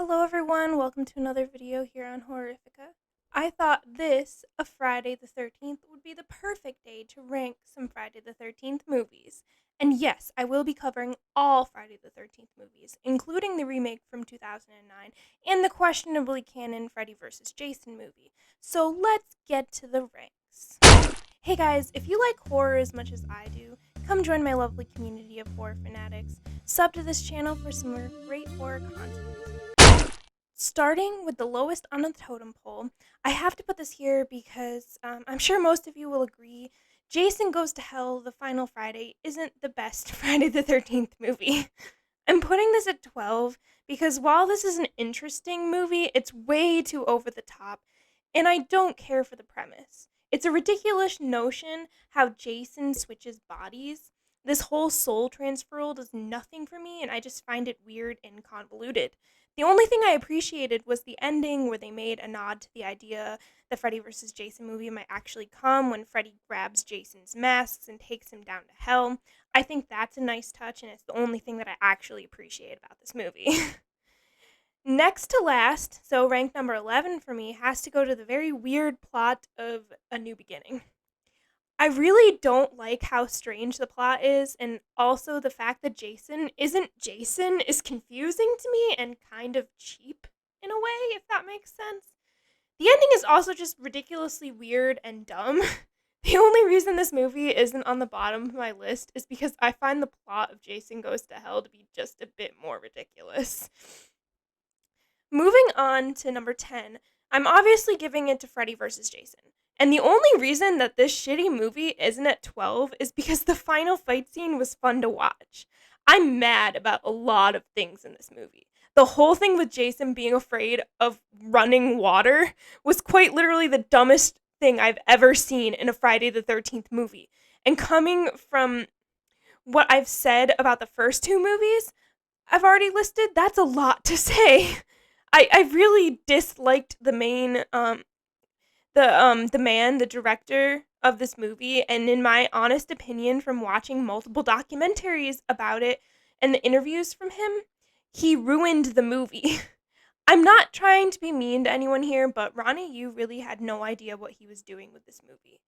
Hello everyone, welcome to another video here on Horrifica. I thought this, a Friday the 13th, would be the perfect day to rank some Friday the 13th movies. And yes, I will be covering all Friday the 13th movies, including the remake from 2009 and the questionably canon Freddy vs. Jason movie. So let's get to the ranks. Hey guys, if you like horror as much as I do, come join my lovely community of horror fanatics. Sub to this channel for some more great horror content. Starting with the lowest on the totem pole, I have to put this here because I'm sure most of you will agree Jason Goes to Hell, The Final Friday, isn't the best Friday the 13th movie. I'm putting this at 12 because while this is an interesting movie, it's way too over the top, and I don't care for the premise. It's a ridiculous notion how Jason switches bodies. This whole soul transferal does nothing for me, and I just find it weird and convoluted. The only thing I appreciated was the ending where they made a nod to the idea the Freddy vs. Jason movie might actually come when Freddy grabs Jason's masks and takes him down to hell. I think that's a nice touch, and it's the only thing that I actually appreciate about this movie. Next to last, so rank number 11 for me, has to go to the very weird plot of A New Beginning. I really don't like how strange the plot is, and also the fact that Jason isn't Jason is confusing to me and kind of cheap in a way, if that makes sense. The ending is also just ridiculously weird and dumb. The only reason this movie isn't on the bottom of my list is because I find the plot of Jason Goes to Hell to be just a bit more ridiculous. Moving on to number 10, I'm obviously giving it to Freddy vs. Jason. And the only reason that this shitty movie isn't at 12 is because the final fight scene was fun to watch. I'm mad about a lot of things in this movie. The whole thing with Jason being afraid of running water was quite literally the dumbest thing I've ever seen in a Friday the 13th movie. And coming from what I've said about the first two movies I've already listed, that's a lot to say. I really disliked the main the director of this movie, and in my honest opinion from watching multiple documentaries about it and the interviews from him, he ruined the movie. I'm not trying to be mean to anyone here, but Ronnie Yu really had no idea what he was doing with this movie.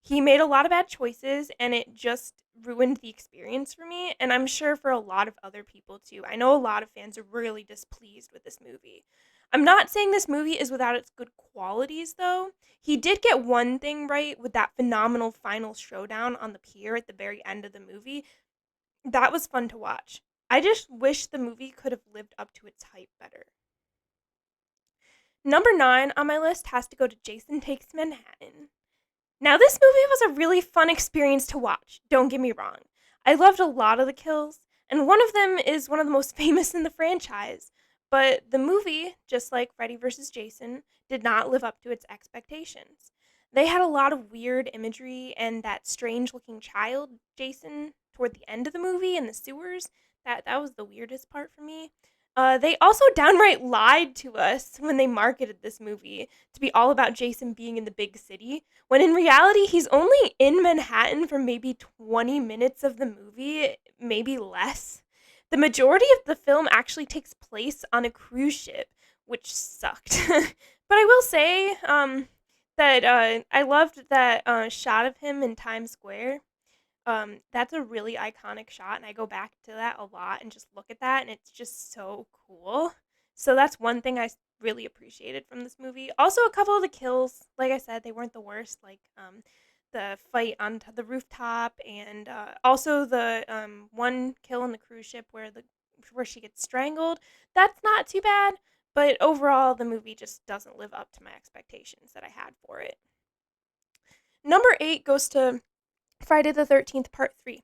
He made a lot of bad choices, and it just ruined the experience for me, and I'm sure for a lot of other people too. I know a lot of fans are really displeased with this movie. I'm not saying this movie is without its good qualities, though. He did get one thing right with that phenomenal final showdown on the pier at the very end of the movie. That was fun to watch. I just wish the movie could have lived up to its hype better. Number 9 on my list has to go to Jason Takes Manhattan. Now, this movie was a really fun experience to watch, don't get me wrong. I loved a lot of the kills, and one of them is one of the most famous in the franchise. But the movie, just like Freddy vs. Jason, did not live up to its expectations. They had a lot of weird imagery, and that strange looking child, Jason, toward the end of the movie in the sewers, that was the weirdest part for me. They also downright lied to us when they marketed this movie to be all about Jason being in the big city, when in reality, he's only in Manhattan for maybe 20 minutes of the movie, maybe less. The majority of the film actually takes place on a cruise ship, which sucked. But I will say that I loved that shot of him in Times Square. That's a really iconic shot, and I go back to that a lot and just look at that, and it's just so cool. So that's one thing really appreciated from this movie. Also, a couple of the kills, like I said, they weren't the worst. Like the fight on the rooftop, and also the one kill on the cruise ship where she gets strangled. That's not too bad, but overall, the movie just doesn't live up to my expectations that I had for it. Number 8 goes to Friday the 13th, Part 3.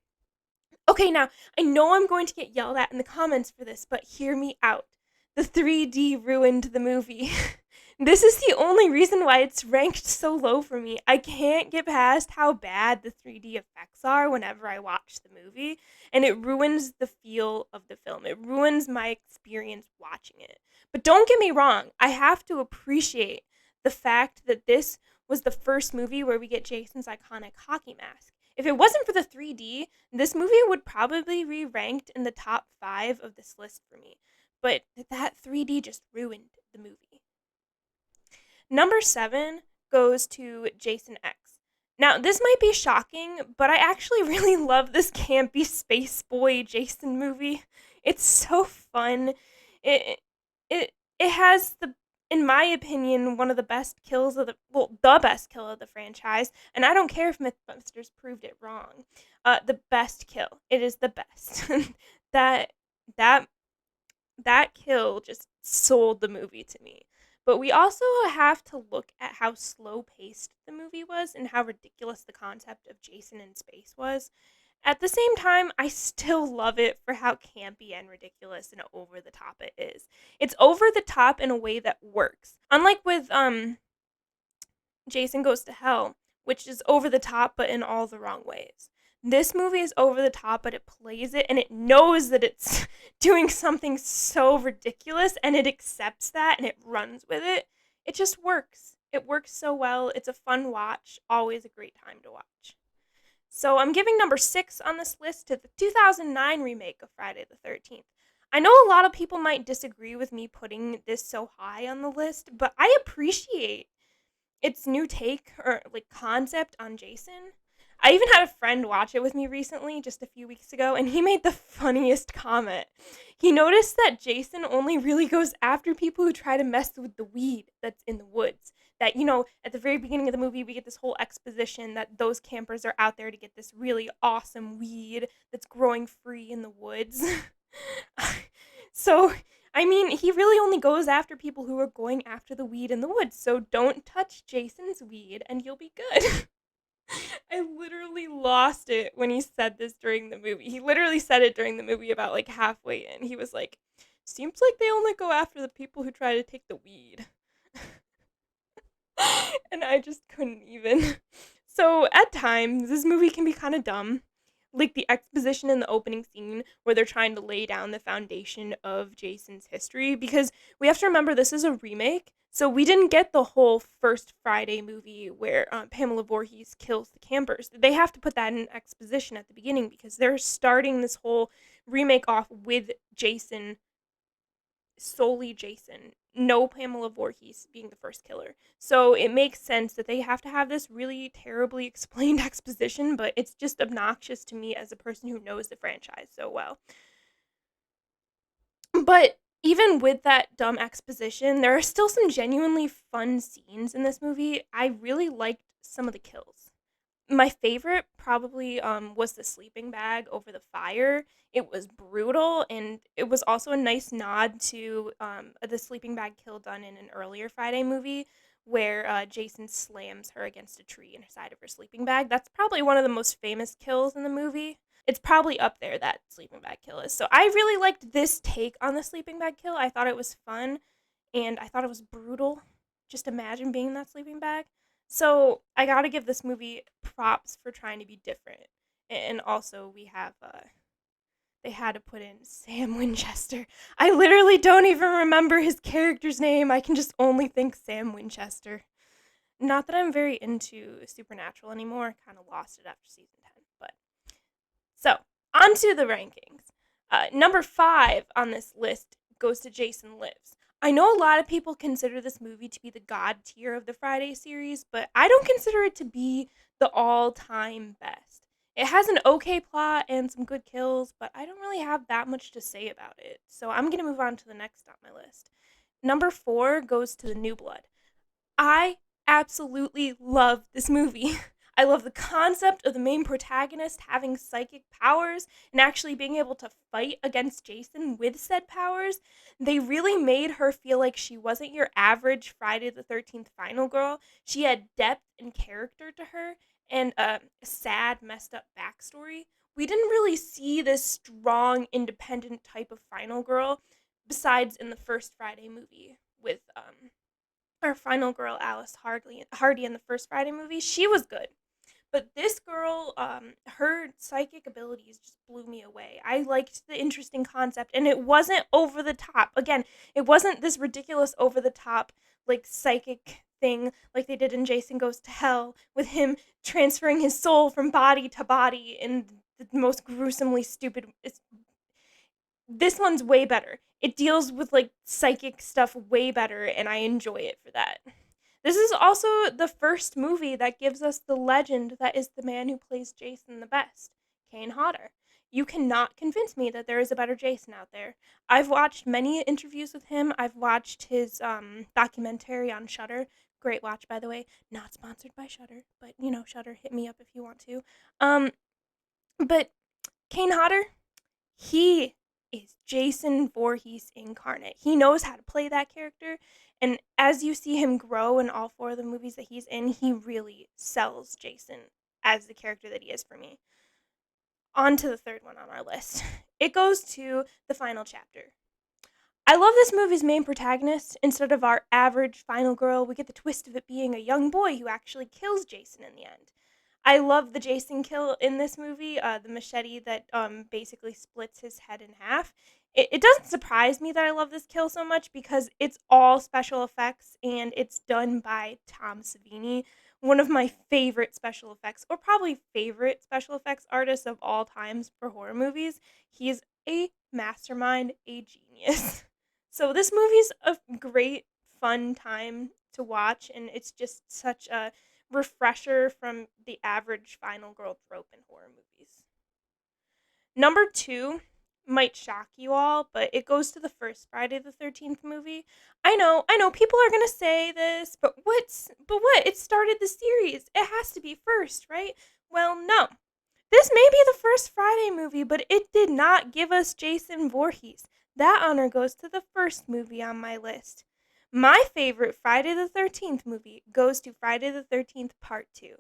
Okay, now, I know I'm going to get yelled at in the comments for this, but hear me out. The 3D ruined the movie. This is the only reason why it's ranked so low for me. I can't get past how bad the 3D effects are whenever I watch the movie, and it ruins the feel of the film. It ruins my experience watching it. But don't get me wrong, I have to appreciate the fact that this was the first movie where we get Jason's iconic hockey mask. If it wasn't for the 3D, this movie would probably be ranked in the top 5 of this list for me. but that 3D just ruined the movie. Number 7 goes to Jason X. Now, this might be shocking, but I actually really love this campy space boy Jason movie. It's so fun. It it has in my opinion, one of the best kills of the best kill of the franchise, and I don't care if Mythbusters proved it wrong. The best kill. It is the best. that that that kill just sold the movie to me. But we also have to look at how slow paced the movie was and how ridiculous the concept of Jason in space was. At the same time, I still love it for how campy and ridiculous and over the top it is. It's over the top in a way that works. Unlike with Jason Goes to Hell, which is over the top but in all the wrong ways. This movie is over the top, but it plays it and it knows that it's doing something so ridiculous and it accepts that and it runs with it. It just works. It works so well. It's a fun watch, always a great time to watch. So I'm giving number 6 on this list to the 2009 remake of Friday the 13th. I know a lot of people might disagree with me putting this so high on the list, but I appreciate its new take or like concept on Jason. I even had a friend watch it with me recently, just a few weeks ago, and he made the funniest comment. He noticed that Jason only really goes after people who try to mess with the weed that's in the woods. That, at the very beginning of the movie, we get this whole exposition that those campers are out there to get this really awesome weed that's growing free in the woods. So, I mean, he really only goes after people who are going after the weed in the woods. So don't touch Jason's weed and you'll be good. I literally lost it when he said this during the movie. He literally said it during the movie about like halfway in. He was like, seems like they only go after the people who try to take the weed. And I just couldn't even. So at times, this movie can be kind of dumb. Like the exposition in the opening scene where they're trying to lay down the foundation of Jason's history. Because we have to remember this is a remake. So we didn't get the whole first Friday movie where Pamela Voorhees kills the campers. They have to put that in exposition at the beginning because they're starting this whole remake off with Jason, solely Jason, no Pamela Voorhees being the first killer. So it makes sense that they have to have this really terribly explained exposition, but it's just obnoxious to me as a person who knows the franchise so well. But even with that dumb exposition, there are still some genuinely fun scenes in this movie. I really liked some of the kills. My favorite probably was the sleeping bag over the fire. It was brutal, and it was also a nice nod to the sleeping bag kill done in an earlier Friday movie where Jason slams her against a tree inside of her sleeping bag. That's probably one of the most famous kills in the movie. It's probably up there, that sleeping bag kill is. So I really liked this take on the sleeping bag kill. I thought it was fun, and I thought it was brutal. Just imagine being in that sleeping bag. So I gotta give this movie props for trying to be different. And also we have they had to put in Sam Winchester. I literally don't even remember his character's name. I can just only think Sam Winchester. Not that I'm very into Supernatural anymore. Kind of lost it after season 10. But so, on to the rankings. Number 5 on this list goes to Jason Lives. I know a lot of people consider this movie to be the god tier of the Friday series, but I don't consider it to be the all-time best. It has an okay plot and some good kills, but I don't really have that much to say about it. So I'm going to move on to the next on my list. Number 4 goes to The New Blood. I absolutely love this movie. I love the concept of the main protagonist having psychic powers and actually being able to fight against Jason with said powers. They really made her feel like she wasn't your average Friday the 13th final girl. She had depth and character to her and a sad, messed up backstory. We didn't really see this strong, independent type of final girl besides in the first Friday movie with our final girl, Alice Hardy in the first Friday movie. She was good. But this girl, her psychic abilities just blew me away. I liked the interesting concept, and it wasn't over the top. Again, it wasn't this ridiculous over the top, like, psychic thing like they did in Jason Goes to Hell, with him transferring his soul from body to body in the most gruesomely stupid. this one's way better. It deals with like psychic stuff way better, and I enjoy it for that. This is also the first movie that gives us the legend that is the man who plays Jason the best, Kane Hodder. You cannot convince me that there is a better Jason out there. I've watched many interviews with him. I've watched his documentary on Shudder. Great watch, by the way. Not sponsored by Shudder, but you know, Shudder, hit me up if you want to. Um, but Kane Hodder, he is Jason Voorhees incarnate. He knows how to play that character, and as you see him grow in all four of the movies that he's in, he really sells Jason as the character that he is for me. On to the third one on our list. It goes to the final chapter. I love this movie's main protagonist. Instead of our average final girl, we get the twist of it being a young boy who actually kills Jason in the end. I love the Jason kill in this movie, the machete that basically splits his head in half. It doesn't surprise me that I love this kill so much because it's all special effects and it's done by Tom Savini, one of my favorite special effects, or probably favorite special effects artists of all times for horror movies. He's a mastermind, a genius. So this movie's a great, fun time to watch, and it's just such a refresher from the average final girl trope in horror movies. Number two might shock you all, but it goes to the first Friday the 13th movie. I know, people are gonna say this, but what? It started the series. It has to be first, right? Well, no. This may be the first Friday movie, but it did not give us Jason Voorhees. That honor goes to the first movie on my list. My favorite Friday the 13th movie goes to Friday the 13th Part 2.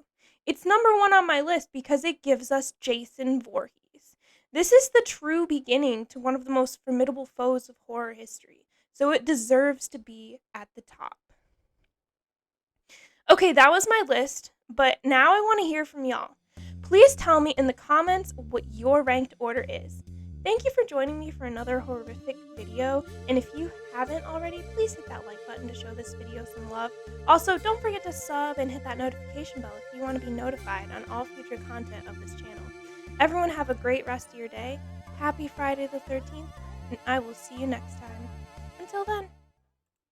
It's number one on my list because it gives us Jason Voorhees. This is the true beginning to one of the most formidable foes of horror history, so it deserves to be at the top. Okay, that was my list, but now I want to hear from y'all. Please tell me in the comments what your ranked order is. Thank you for joining me for another horrific video, and if you haven't already, please hit that like button to show this video some love. Also, don't forget to sub and hit that notification bell if you want to be notified on all future content of this channel. Everyone have a great rest of your day. Happy Friday the 13th, and I will see you next time. Until then.